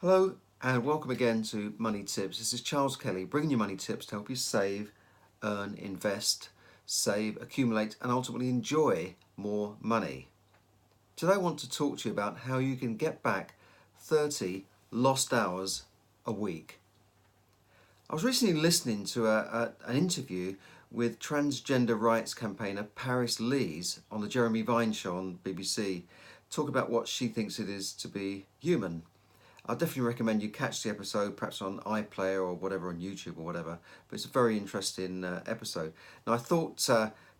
Hello and welcome again to Money Tips. This is Charles Kelly bringing you money tips to help you save, earn, invest, save, accumulate and ultimately enjoy more money. Today I want to talk to you about how you can get back 30 lost hours a week. I was recently listening to an interview with transgender rights campaigner Paris Lees on the Jeremy Vine show on BBC, talk about what she thinks it is to be human. I definitely recommend you catch the episode, perhaps on iPlayer or whatever, on YouTube or whatever. But it's a very interesting episode. Now, I thought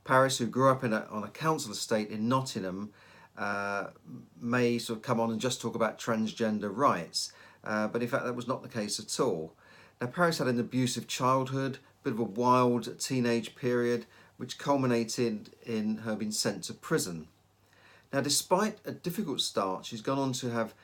Paris, who grew up on a council estate in Nottingham, may sort of come on and just talk about transgender rights. But in fact, that was not the case at all. Now, Paris had an abusive childhood, a bit of a wild teenage period, which culminated in her being sent to prison. Now, despite a difficult start, she's gone on to have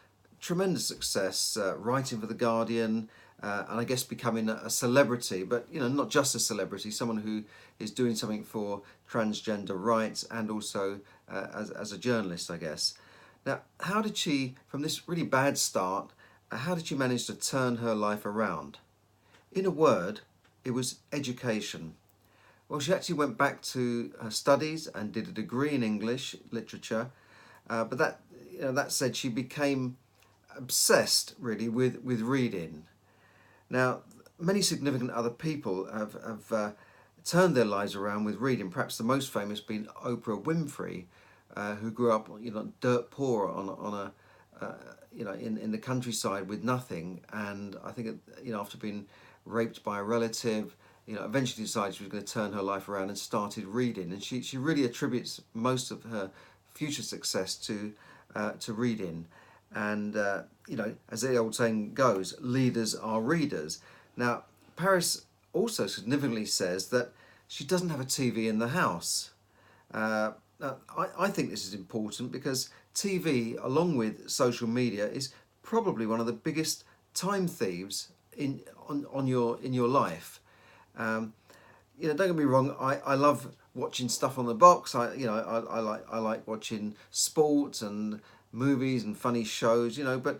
tremendous success writing for The Guardian and I guess becoming a celebrity, but not just a celebrity, someone who is doing something for transgender rights and also as a journalist, I guess. Now, how did she, from this really bad start, how did she manage to turn her life around? In a word, it was education. Well, she actually went back to her studies and did a degree in English literature, but that said, she became obsessed really with reading. Now, many significant other people have turned their lives around with reading. Perhaps the most famous being Oprah Winfrey, who grew up dirt poor on a in the countryside with nothing, and I think after being raped by a relative, eventually decided she was going to turn her life around and started reading. And she really attributes most of her future success to reading. And as the old saying goes, leaders are readers. Now, Paris also significantly says that she doesn't have a TV in the house. Now, I think this is important because TV, along with social media, is probably one of the biggest time thieves in your life. Don't get me wrong. I love watching stuff on the box. I like watching sports and movies and funny shows. But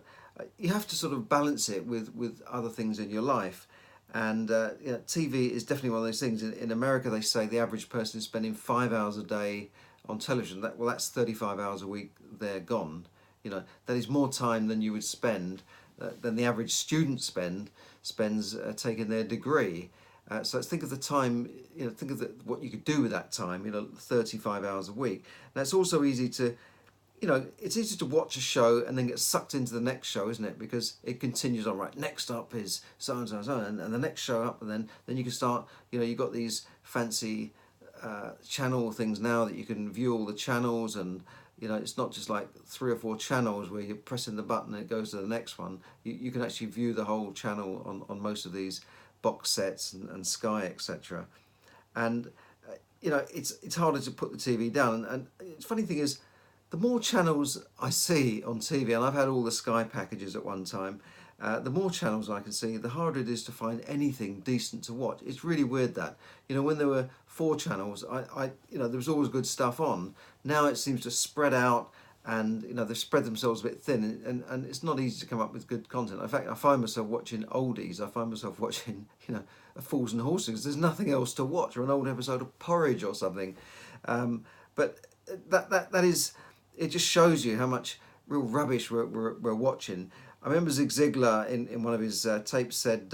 you have to sort of balance it with other things in your life. And TV is definitely one of those things. In America, they say the average person is spending 5 hours a day on television. That's 35 hours a week. They're gone. That is more time than you would spend than the average student spends taking their degree. So think of the time. Think of what you could do with that time. 35 hours a week. Now it's also easy to. It's easy to watch a show and then get sucked into the next show, isn't it? Because it continues on. Right, next up is so and so and so, and the next show up, and then you can start. You've got these fancy channel things now that you can view all the channels, and it's not just like 3 or 4 channels where you're pressing the button and it goes to the next one. You can actually view the whole channel on most of these box sets and Sky, etc. And it's harder to put the TV down. And the funny thing is, the more channels I see on TV, and I've had all the Sky packages at one time, the more channels I can see, the harder it is to find anything decent to watch. It's really weird that, when there were 4 channels, there was always good stuff on. Now it seems to spread out, and they've spread themselves a bit thin, and it's not easy to come up with good content. In fact, I find myself watching oldies. I find myself watching, Fools and Horses. There's nothing else to watch, or an old episode of Porridge or something. But that is. It just shows you how much real rubbish we're watching. I remember Zig Ziglar in one of his tapes said,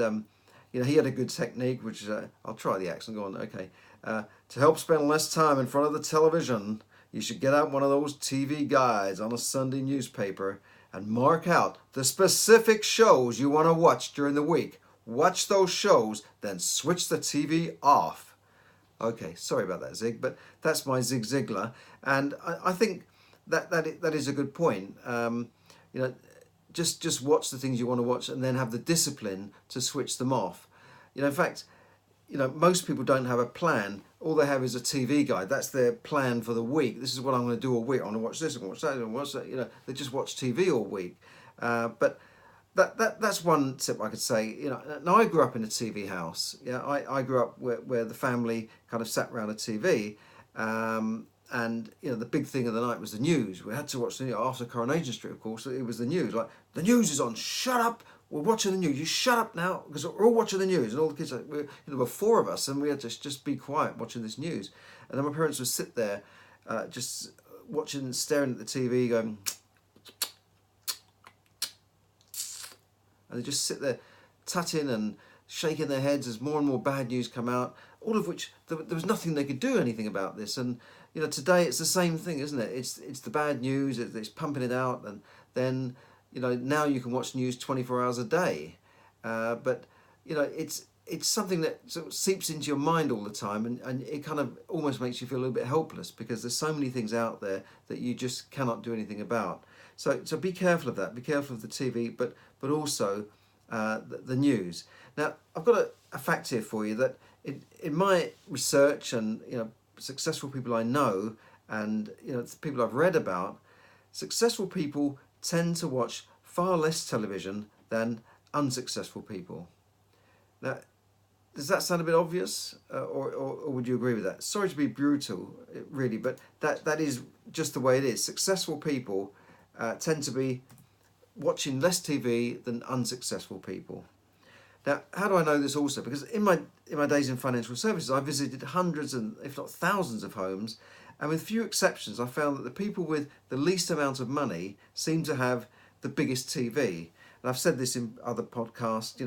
he had a good technique, which is, I'll try the accent, go on, okay. To help spend less time in front of the television, you should get out one of those TV guides on a Sunday newspaper and mark out the specific shows you want to watch during the week. Watch those shows, then switch the TV off. Okay, sorry about that, Zig, but that's my Zig Ziglar. And I think that is a good point. Just watch the things you want to watch and then have the discipline to switch them off. In fact, most people don't have a plan. All they have is a TV guide. That's their plan for the week. This is what I'm going to do all week. I'm going to watch this and watch that and watch that. They just watch TV all week. But that's one tip I could say. Now I grew up in a TV house. I grew up where the family kind of sat around a TV. And the big thing of the night was the news. We had to watch the news after Coronation Street, of course. It was the news. Like, the news is on. Shut up. We're watching the news. You shut up now, because we're all watching the news. And all the kids, there were four of us, and we had to just be quiet watching this news. And then my parents would sit there, just watching, staring at the TV, going, and they just sit there, tutting and shaking their heads as more and more bad news come out. All of which there was nothing they could do anything about this. And today it's the same thing, isn't it? It's the bad news. It's pumping it out, and then now you can watch news 24 hours a day. But it's something that sort of seeps into your mind all the time, and it kind of almost makes you feel a little bit helpless, because there's so many things out there that you just cannot do anything about. So be careful of that. Be careful of the TV, but also the news. Now, I've got a fact here for you that in my research, and successful people I know, and people I've read about, successful people tend to watch far less television than unsuccessful people. Now, does that sound a bit obvious, or would you agree with that? Sorry to be brutal, really, but that is just the way it is. Successful people tend to be watching less TV than unsuccessful people. Now, how do I know this also? Because in my days in financial services, I visited hundreds and if not thousands of homes, and with few exceptions, I found that the people with the least amount of money seem to have the biggest TV. And I've said this in other podcasts,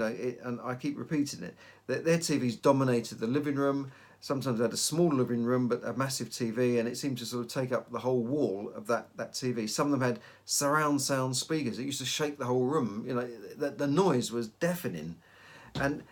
and I keep repeating it, that their TVs dominated the living room. Sometimes they had a small living room, but a massive TV, and it seemed to sort of take up the whole wall of that TV. Some of them had surround sound speakers. It used to shake the whole room. The noise was deafening. And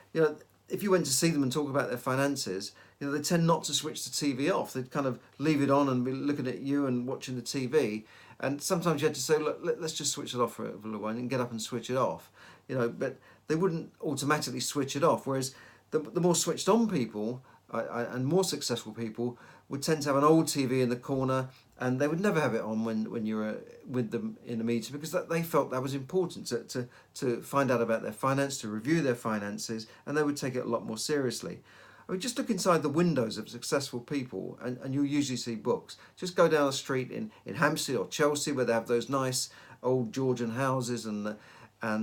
if you went to see them and talk about their finances, they tend not to switch the TV off. They'd kind of leave it on and be looking at you and watching the TV. And sometimes you had to say, look, let's just switch it off for a little while, and get up and switch it off. But they wouldn't automatically switch it off. Whereas the more switched on people and more successful people would tend to have an old TV in the corner, and they would never have it on when you were with them in a meeting, because they felt that was important to find out about their finance, to review their finances, and they would take it a lot more seriously. I mean, just look inside the windows of successful people, and you'll usually see books. Just go down the street in Hampstead or Chelsea, where they have those nice old Georgian houses and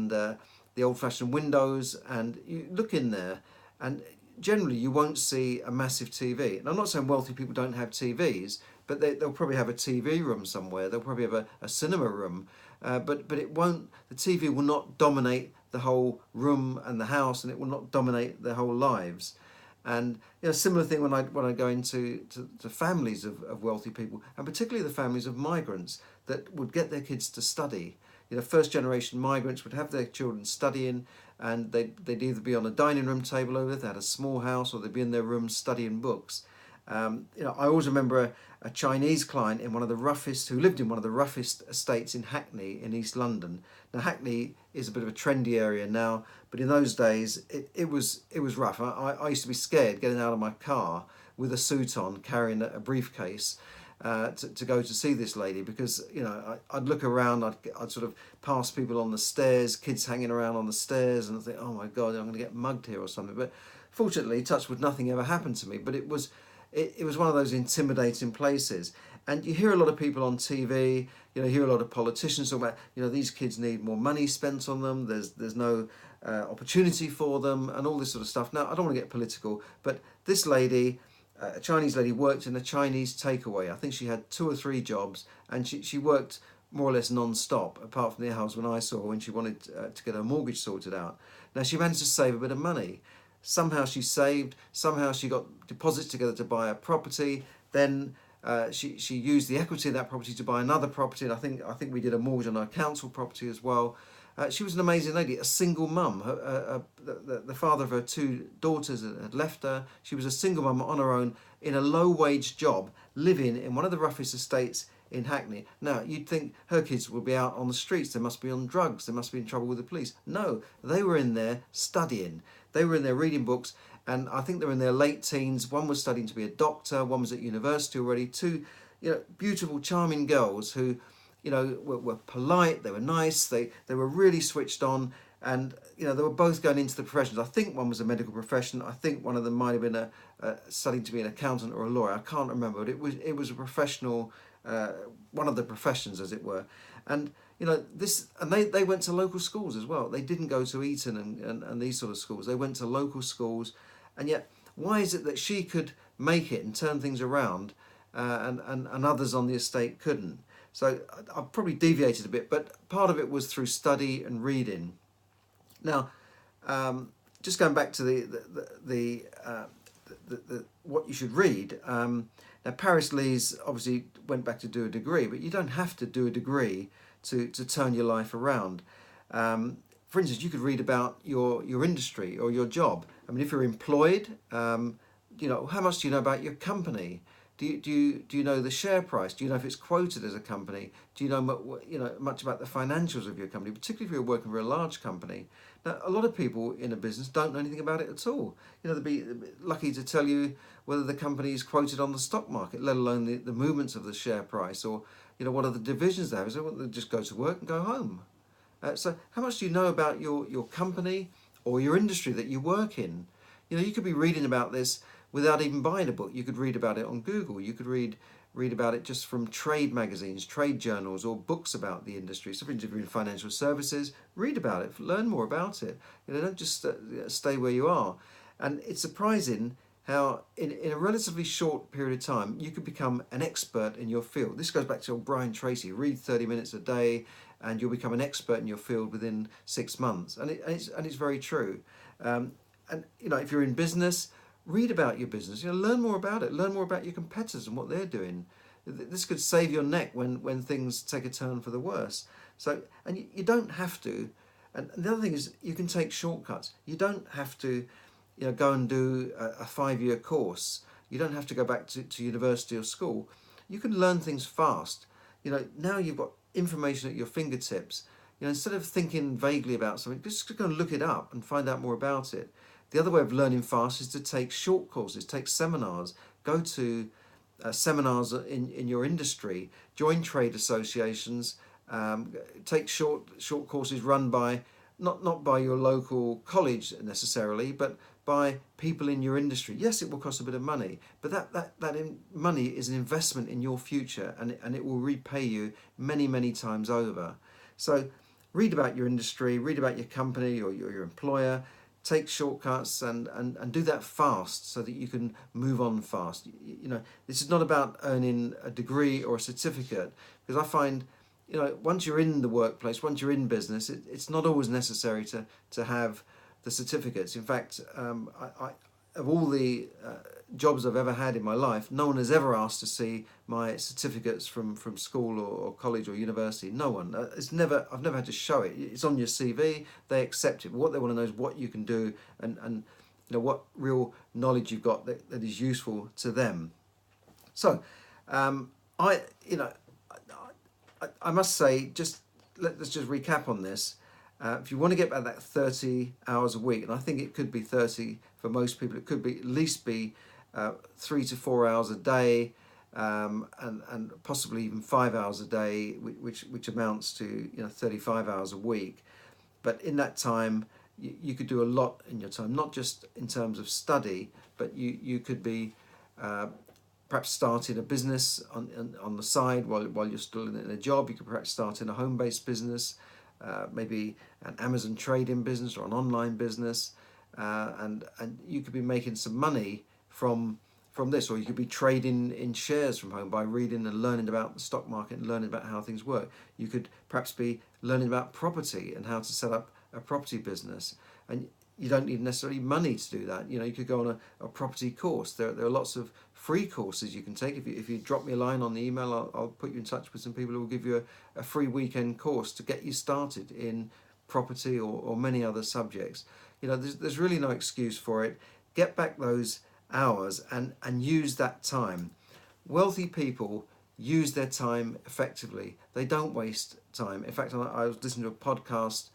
the old-fashioned windows, and you look in there, and generally you won't see a massive TV. And I'm not saying wealthy people don't have TVs, but they'll probably have a TV room somewhere. They'll probably have a cinema room, but it won't. The TV will not dominate the whole room and the house, and it will not dominate their whole lives. And similar thing when I go into to families of wealthy people, and particularly the families of migrants that would get their kids to study. First generation migrants would have their children studying, and they'd either be on a dining room table over there, they had a small house, or they'd be in their room studying books. I always remember a Chinese client who lived in one of the roughest estates in Hackney in East London. Now, Hackney is a bit of a trendy area now, but in those days it was rough. I used to be scared getting out of my car with a suit on, carrying a briefcase, to go to see this lady, because I'd look around, I'd sort of pass people on the stairs, kids hanging around on the stairs, and I'd think, oh my God, I'm going to get mugged here or something. But fortunately, touch wood, nothing ever happened to me. But it was one of those intimidating places. And you hear a lot of people on TV, you hear a lot of politicians talk about, these kids need more money spent on them, there's no opportunity for them, and all this sort of stuff. Now, I don't want to get political, but this lady, a Chinese lady, worked in a Chinese takeaway. I think she had 2 or 3 jobs, and she worked more or less non-stop, apart from the hours when I saw her when she wanted to get her mortgage sorted out. Now, she managed to save a bit of money. Somehow she saved, somehow she got deposits together to buy a property, then she used the equity of that property to buy another property, and I think we did a mortgage on our council property as well. She was an amazing lady, a single mum. The father of her 2 daughters had left her. She was a single mum on her own in a low-wage job, living in one of the roughest estates in Hackney. Now, you'd think her kids would be out on the streets, they must be on drugs, they must be in trouble with the police. No, they were in there studying. They were in there reading books, and I think they were in their late teens. One was studying to be a doctor, one was at university already. 2 beautiful, charming girls who were polite, they were nice, they were really switched on, And they were both going into the professions. I think one was a medical profession. I think one of them might have been studying to be an accountant or a lawyer. I can't remember, but it was a professional, one of the professions, as it were. And they went to local schools as well. They didn't go to Eton and these sort of schools. They went to local schools, and yet why is it that she could make it and turn things around, and others on the estate couldn't? So I've probably deviated a bit, but part of it was through study and reading. Now, just going back to the what you should read. Now, Paris Lees obviously went back to do a degree, but you don't have to do a degree to turn your life around. For instance, you could read about your industry or your job. I mean, if you're employed, how much do you know about your company? Do you know the share price? Do you know if it's quoted as a company? Do you know much about the financials of your company, particularly if you're working for a large company? Now, a lot of people in a business don't know anything about it at all. They'd be lucky to tell you whether the company is quoted on the stock market, let alone the movements of the share price, or what are the divisions they have. So they just go to work and go home. So how much do you know about your company or your industry that you work in? You could be reading about this without even buying a book. You could read about it on Google. You could read about it just from trade magazines, trade journals, or books about the industry. So if you're in financial services, read about it, learn more about it. Don't just stay where you are. And it's surprising how in a relatively short period of time you could become an expert in your field. This goes back to Brian Tracy. Read 30 minutes a day and you'll become an expert in your field within 6 months. And it's very true. And if you're in business, read about your business. Learn more about it. Learn more about your competitors and what they're doing. This could save your neck when things take a turn for the worse. So, and you don't have to. And the other thing is, you can take shortcuts. You don't have to, go and do a 5-year course. You don't have to go back to university or school. You can learn things fast. Now you've got information at your fingertips. Instead of thinking vaguely about something, just go and look it up and find out more about it. The other way of learning fast is to take short courses, take seminars, go to seminars in your industry, join trade associations, take short courses run by, not by your local college necessarily, but by people in your industry. Yes, it will cost a bit of money, but that money is an investment in your future, and it will repay you many, many times over. So read about your industry, read about your company or your employer. Take shortcuts and do that fast so that you can move on fast. This is not about earning a degree or a certificate, because I find, once you're in the workplace, once you're in business, it's not always necessary to have the certificates. In fact, I of all the jobs I've ever had in my life, no one has ever asked to see my certificates from school or college or university. No one. I've never had to show it. It's on your CV. They accept it. But what they want to know is what you can do and what real knowledge you've got that is useful to them. So, I must say, let's just recap on this. If you want to get about that 30 hours a week, and I think it could be 30 for most people, it could be at least be 3 to 4 hours a day, and possibly even 5 hours a day, which amounts to 35 hours a week. But in that time, you could do a lot in your time, not just in terms of study, but you could be perhaps starting a business on the side while you're still in a job. You could perhaps start in a home-based business. Maybe an Amazon trading business or an online business, and you could be making some money from this, or you could be trading in shares from home by reading and learning about the stock market and learning about how things work. You could perhaps be learning about property and how to set up a property business, and you don't need necessarily money to do that. You could go on a property course. There are lots of free courses you can take. If you drop me a line on the email, I'll put you in touch with some people who will give you a free weekend course to get you started in property or many other subjects. There's really no excuse for it. Get back those hours and use that time. Wealthy people use their time effectively. They don't waste time. In fact, I was listening to a podcast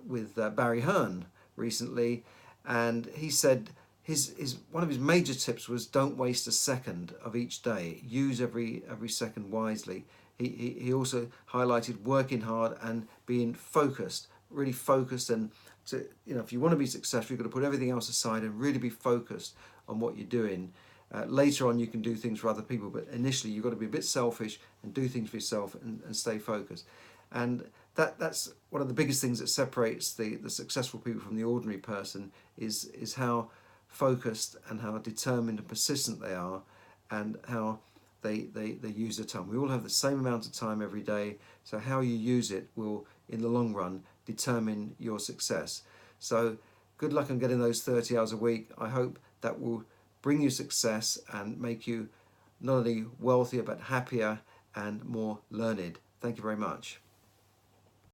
with Barry Hearn recently, and he said his one of his major tips was don't waste a second of each day. Use every second wisely. He also highlighted working hard and being focused. really focused, and if you want to be successful, you've got to put everything else aside and really be focused on what you're doing. Later on, you can do things for other people, but initially you've got to be a bit selfish and do things for yourself and stay focused. And that's one of the biggest things that separates the successful people from the ordinary person is how focused and how determined and persistent they are, and how they use their time. We all have the same amount of time every day, so how you use it will, in the long run, determine your success. So good luck on getting those 30 hours a week. I hope that will bring you success and make you not only wealthier but happier and more learned. Thank you very much.